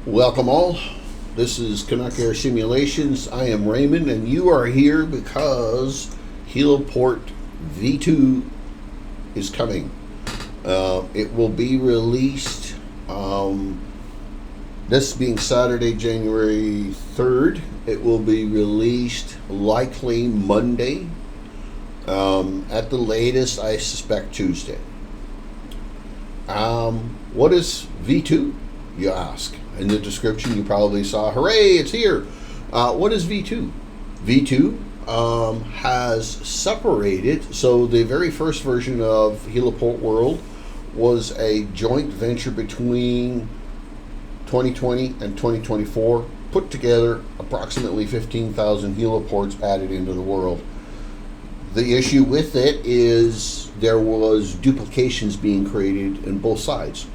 Welcome all. This is Canuck Air Simulations. I am Raymond, and you are here because Heliport V2 is coming. It will be released this being Saturday, January 3rd. It will be released likely Monday. At the latest, I suspect Tuesday. What is V2, you ask? In the description, you probably saw, hooray, it's here. What is V2? V2 has separated. So the very first version of Heliport-World was a joint venture between 2020 and 2024, put together approximately 15,000 heliports added into the world. The issue with it is there was duplications being created in both sides.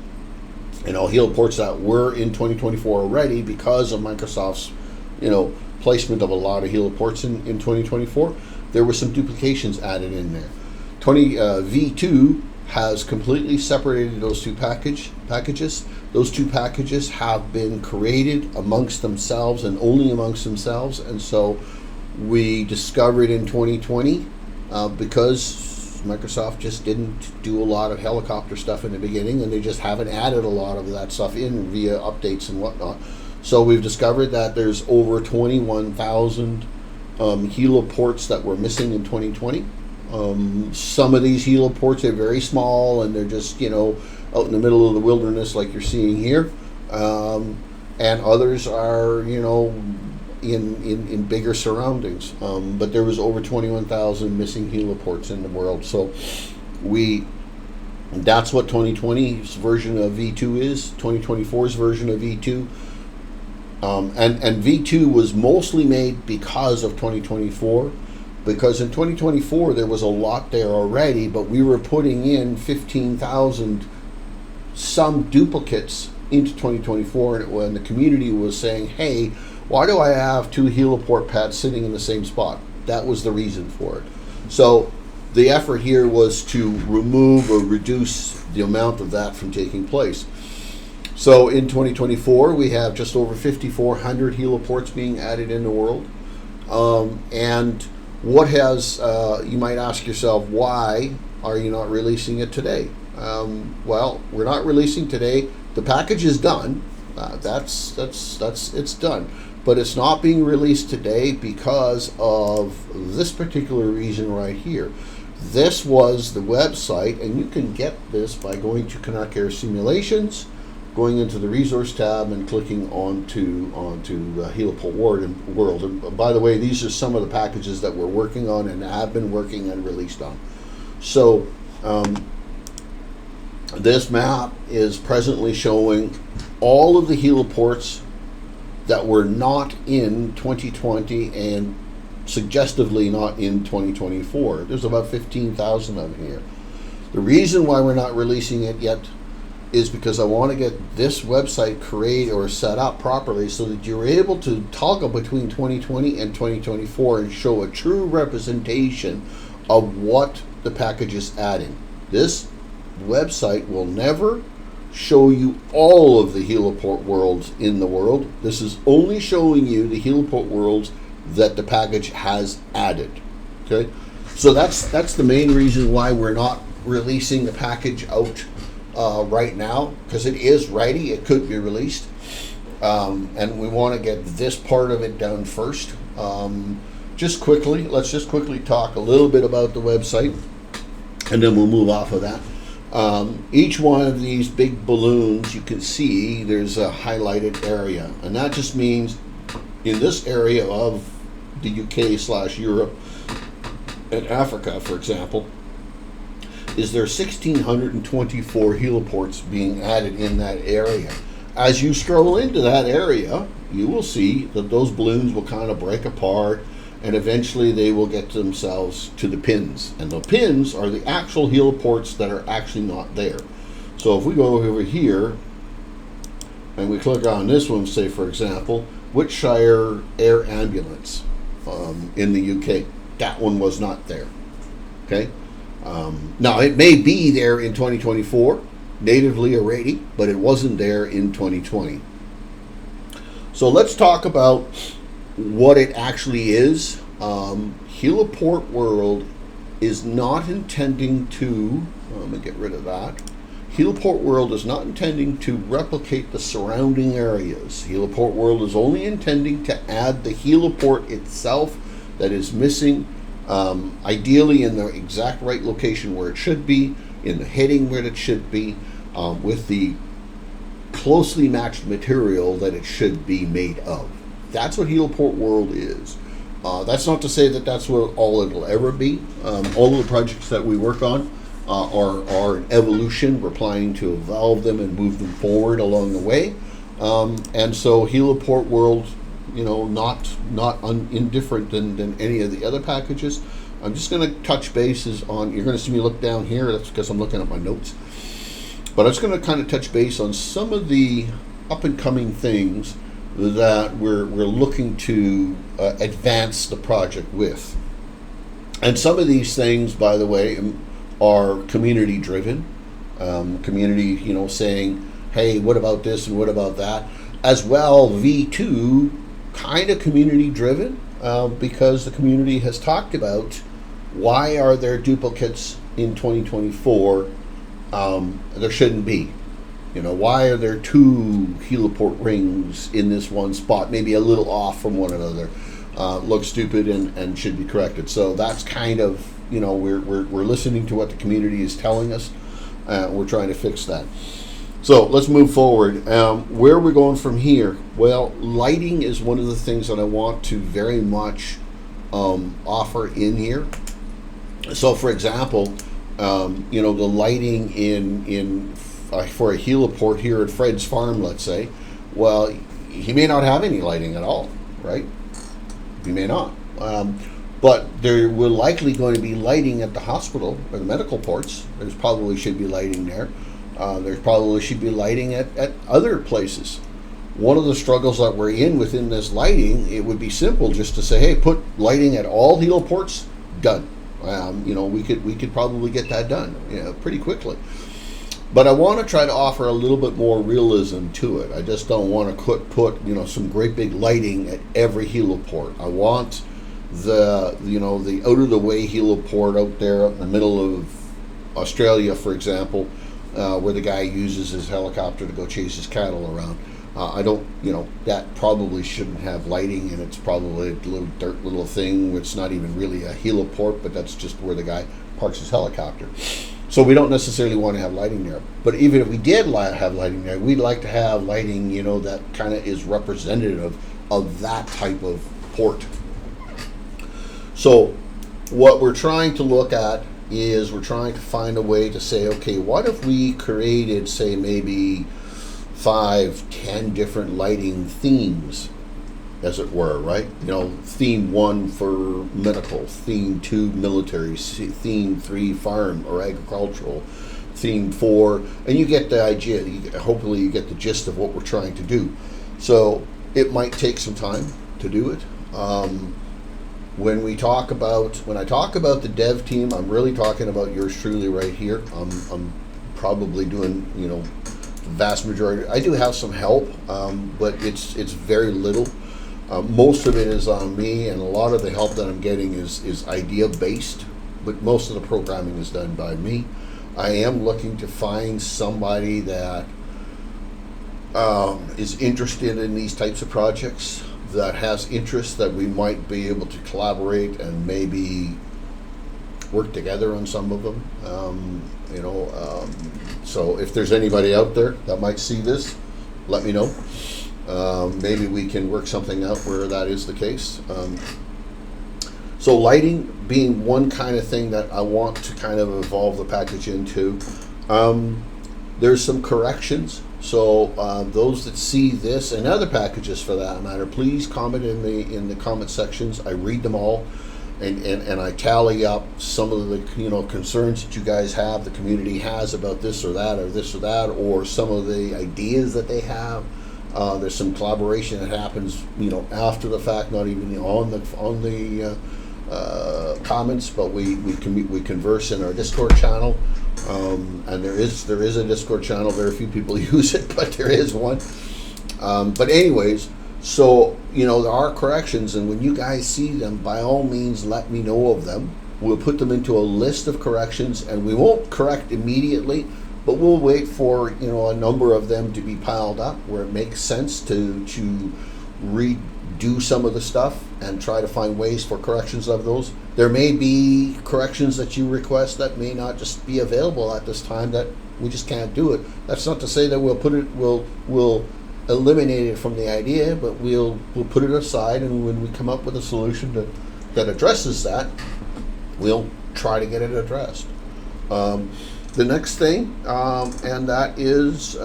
Heliports that were in 2024 already because of Microsoft's, placement of a lot of heliports in 2024. There were some duplications added in there. V2 has completely separated those two packages. Those two packages have been created amongst themselves and only amongst themselves. And so we discovered in 2020 because Microsoft just didn't do a lot of helicopter stuff in the beginning, and they just haven't added a lot of that stuff in via updates and whatnot. So we've discovered that there's over 21,000 heliports that were missing in 2020. Some of these heliports are very small, and they're just out in the middle of the wilderness like you're seeing here, and others are in bigger surroundings, but there was over 21,000 missing heliports in the world. So that's what 2020's version of V2 is. 2024's version of V2, and V2 was mostly made because of 2024, because in 2024 there was a lot there already, but we were putting in 15,000 some duplicates into 2024, and the community was saying, hey, why do I have two heliport pads sitting in the same spot? That was the reason for it. So the effort here was to remove or reduce the amount of that from taking place. So in 2024, we have just over 5,400 heliports being added in the world. And what has, you might ask yourself, why are you not releasing it today? Well, we're not releasing today. The package is done. It's done. But it's not being released today because of this particular reason right here. This was the website, and you can get this by going to Canuck Air Simulations, going into the resource tab and clicking onto Heliport-World. And by the way, these are some of the packages that we're working on and have been working and released on. So this map is presently showing all of the heliports that were not in 2020 and suggestively not in 2024. There's about 15,000 of them here. The reason why we're not releasing it yet is because I want to get this website created or set up properly so that you're able to toggle between 2020 and 2024 and show a true representation of what the package is adding. This website will never show you all of the heliport worlds in the world. This is only showing you the heliport worlds that the package has added. Okay, so that's the main reason why we're not releasing the package out right now, because it is ready. It could be released, and we want to get this part of it done first. Let's just quickly talk a little bit about the website, and then we'll move off of that. Each one of these big balloons, you can see there's a highlighted area, and that just means in this area of the UK/Europe and Africa, for example, is there 1,624 heliports being added in that area. As you scroll into that area, you will see that those balloons will kind of break apart, and eventually they will get themselves to the pins. And the pins are the actual heliports that are actually not there. So if we go over here and we click on this one, say for example, Wiltshire Air Ambulance in the UK, that one was not there. Okay. Now it may be there in 2024, natively already, but it wasn't there in 2020. So let's talk about what it actually is. Heliport-World is not intending to, let me get rid of that. Heliport-World is not intending to replicate the surrounding areas. Heliport-World is only intending to add the heliport itself that is missing, ideally in the exact right location where it should be, in the heading where it should be, with the closely matched material that it should be made of. That's what Heliport-World is. That's not to say that that's what all it'll ever be. All of the projects that we work on are an evolution. We're planning to evolve them and move them forward along the way. And so Heliport-World, you know, not indifferent than any of the other packages. I'm just going to touch bases on, you're going to see me look down here, that's because I'm looking at my notes. But I'm just going to kind of touch base on some of the up and coming things that we're looking to advance the project with. And some of these things, by the way, are community driven. Community, you know, saying, hey, what about this and what about that? As well, V2, kind of community driven, because the community has talked about why are there duplicates in 2024. There shouldn't be. You know, why are there two heliport rings in this one spot, maybe a little off from one another? Looks stupid and should be corrected. So that's kind of, you know, we're listening to what the community is telling us. We're trying to fix that. So let's move forward. Where are we going from here? Well, lighting is one of the things that I want to very much offer in here. So, for example, you know, the lighting for a heliport here at Fred's farm, let's say, well, he may not have any lighting at all, right? He may not. But there will likely going to be lighting at the hospital or the medical ports. There's probably should be lighting there. There probably should be lighting at other places. One of the struggles that we're in within this lighting, it would be simple just to say, hey, put lighting at all heliports, done. You know, we could probably get that done, you know, pretty quickly. But I want to try to offer a little bit more realism to it. I just don't want to put you know, some great big lighting at every heliport. I want the, you know, the out of the way heliport out there in the middle of Australia, for example, where the guy uses his helicopter to go chase his cattle around. I don't, you know, that probably shouldn't have lighting, and it's probably a little dirt little thing. It's not even really a heliport, but that's just where the guy parks his helicopter. So we don't necessarily want to have lighting there. But even if we did have lighting there, we'd like to have lighting, you know, that kind of is representative of that type of port. So what we're trying to look at is we're trying to find a way to say, okay, what if we created, say, maybe 5-10 different lighting themes, as it were, right? You know, theme 1 for medical, theme 2 military, theme 3 farm or agricultural, theme 4, and you get the idea. Hopefully you get the gist of what we're trying to do. So it might take some time to do it. When I talk about the dev team, I'm really talking about yours truly right here. I'm probably doing, you know, the vast majority. I do have some help, but it's very little. Most of it is on me, and a lot of the help that I'm getting is idea based, but most of the programming is done by me. I am looking to find somebody that is interested in these types of projects, that has interest, that we might be able to collaborate and maybe work together on some of them. You know, so if there's anybody out there that might see this, let me know. Maybe we can work something out where that is the case. So lighting being one kind of thing that I want to kind of evolve the package into. There's some corrections. So those that see this and other packages for that matter, please comment in the comment sections. I read them all, and I tally up some of the, you know, concerns that you guys have, the community has about this or that or this or that, or some of the ideas that they have. There's some collaboration that happens, you know, after the fact, not even on the comments, but we converse in our Discord channel, and there is a Discord channel. Very few people use it, but there is one. But anyways, So, there are corrections, and when you guys see them, by all means, let me know of them. We'll put them into a list of corrections, and we won't correct immediately, but we'll wait for, a number of them to be piled up where it makes sense to redo some of the stuff and try to find ways for corrections of those. There may be corrections that you request that may not just be available at this time, that we just can't do it. That's not to say that we'll eliminate it from the idea, but we'll put it aside, and when we come up with a solution that addresses that, we'll try to get it addressed. The next thing, and that is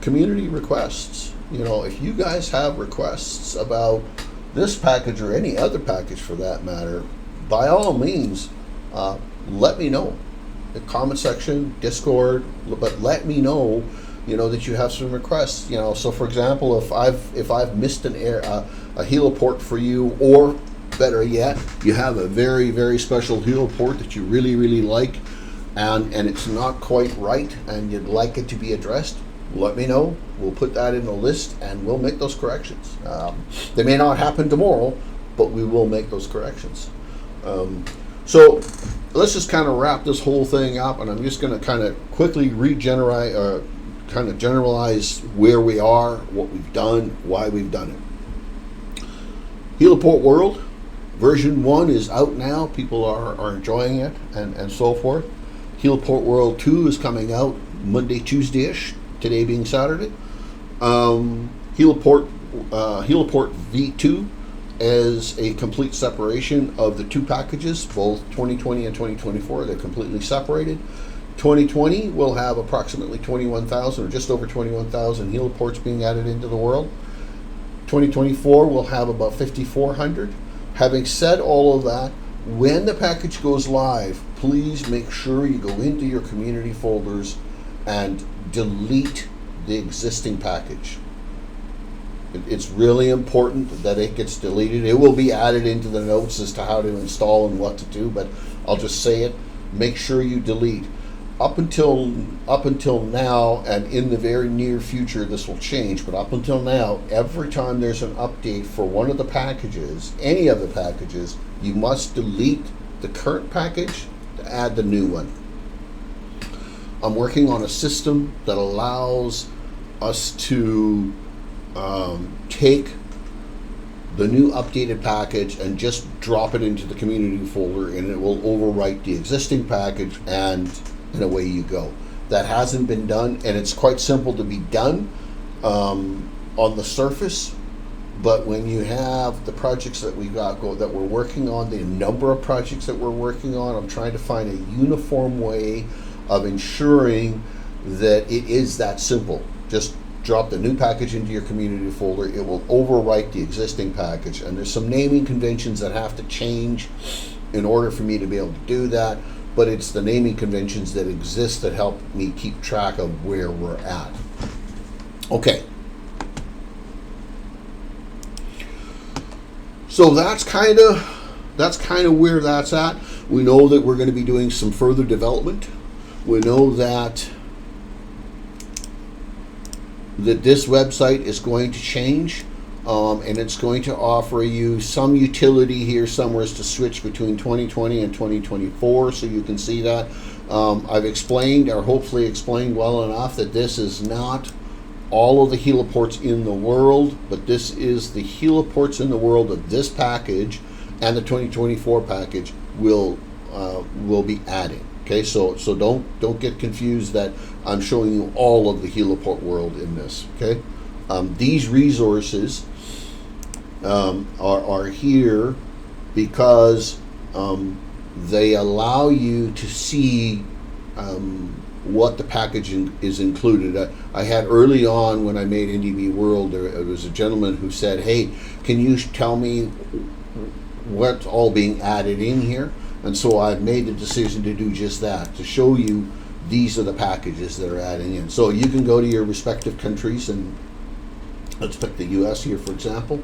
community requests. If you guys have requests about this package or any other package for that matter, by all means, let me know. The comment section, Discord, but let me know, that you have some requests. So for example, if I've missed a heliport for you, or better yet, you have a very, very special heliport that you really, really like, and it's not quite right, and you'd like it to be addressed, let me know. We'll put that in the list, and we'll make those corrections. They may not happen tomorrow, but we will make those corrections. So let's just kind of wrap this whole thing up, and I'm just going to kind of quickly generalize where we are, what we've done, why we've done it. Heliport-World version 1 is out now. People are enjoying it, and so forth. Heliport-World 2 is coming out Monday, Tuesday-ish, today being Saturday. Heliport V2 is a complete separation of the two packages, both 2020 and 2024. They're completely separated. 2020 will have approximately 21,000 or just over 21,000 heliports being added into the world. 2024 will have about 5,400. Having said all of that, when the package goes live, please make sure you go into your community folders and delete the existing package. It's really important that it gets deleted. It will be added into the notes as to how to install and what to do, but I'll just say it. Make sure you delete. Up until now, and in the very near future, this will change, but up until now, every time there's an update for one of the packages, any of the packages, you must delete the current package to add the new one. I'm working on a system that allows us to take the new updated package and just drop it into the community folder, and it will overwrite the existing package, and away you go. That hasn't been done, and it's quite simple to be done on the surface, but when you have the projects that we got that we're working on, the number of projects that we're working on, I'm trying to find a uniform way of ensuring that it is that simple. Just drop the new package into your community folder. It will overwrite the existing package, and there's some naming conventions that have to change in order for me to be able to do that, but it's the naming conventions that exist that help me keep track of where we're at. Okay. So that's kind of where that's at. We know that we're going to be doing some further development. We know that this website is going to change, and it's going to offer you some utility here somewhere to switch between 2020 and 2024, so you can see that. I've explained, or hopefully explained well enough, that this is not all of the heliports in the world, but this is the heliports in the world of this package, and the 2024 package will be adding. Okay, so don't get confused that I'm showing you all of the Heliport-World in this. Okay, these resources are here because they allow you to see what the packaging is included. I had early on when I made NDB World, there was a gentleman who said, "Hey, can you tell me what's all being added in here?" And so I've made the decision to do just that, to show you these are the packages that are adding in. So you can go to your respective countries, and let's pick the US here, for example.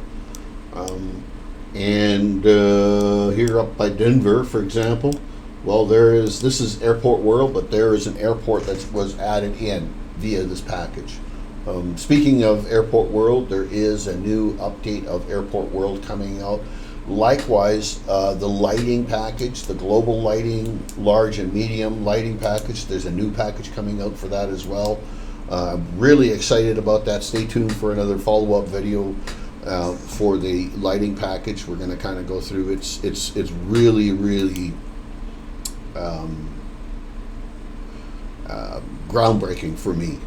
Here up by Denver, for example, well, this is Airport World, but there is an airport that was added in via this package. Speaking of Airport World, there is a new update of Airport World coming out. Likewise, the lighting package, the global lighting, large and medium lighting package, there's a new package coming out for that as well. I'm really excited about that. Stay tuned for another follow-up video for the lighting package. We're going to kind of go through. It's really groundbreaking for me.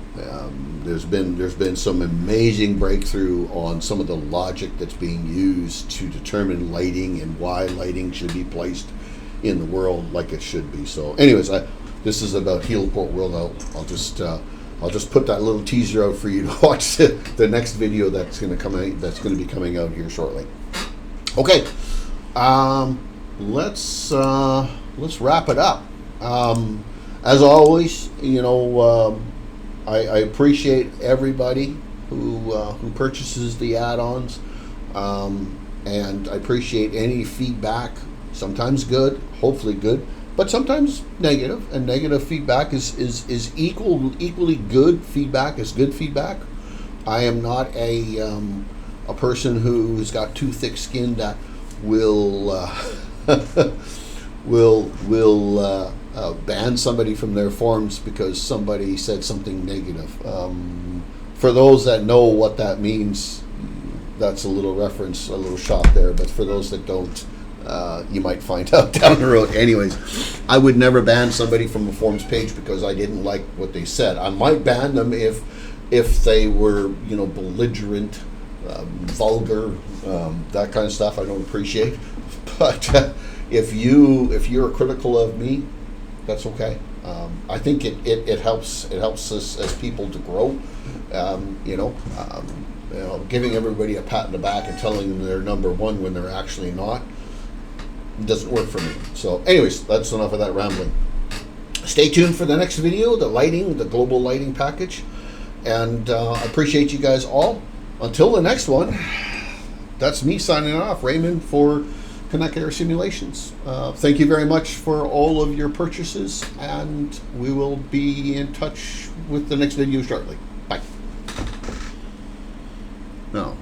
There's been some amazing breakthrough on some of the logic that's being used to determine lighting and why lighting should be placed in the world like it should be. So, anyways, this is about Heliport-World. I'll just put that little teaser out for you to watch the next video that's going to come out. That's going to be coming out here shortly. Okay, let's wrap it up. As always, you know, I appreciate everybody who purchases the add-ons, and I appreciate any feedback. Sometimes good, hopefully good, but sometimes negative. And negative feedback is equally good feedback is good feedback. I am not a person who's got too thick skin that will ban somebody from their forums because somebody said something negative. For those that know what that means, that's a little reference, a little shot there. But for those that don't, you might find out down the road. Anyways, I would never ban somebody from a forums page because I didn't like what they said. I might ban them if they were, you know, belligerent, vulgar, that kind of stuff. I don't appreciate. But if you're critical of me, that's okay. I think it helps us as people to grow. You know, giving everybody a pat in the back and telling them they're number one when they're actually not doesn't work for me. So, anyways, that's enough of that rambling. Stay tuned for the next video, the global lighting package, and I appreciate you guys all. Until the next one, that's me signing off, Raymond, for Connect Air Simulations. Thank you very much for all of your purchases, and we will be in touch with the next video shortly. Bye. No.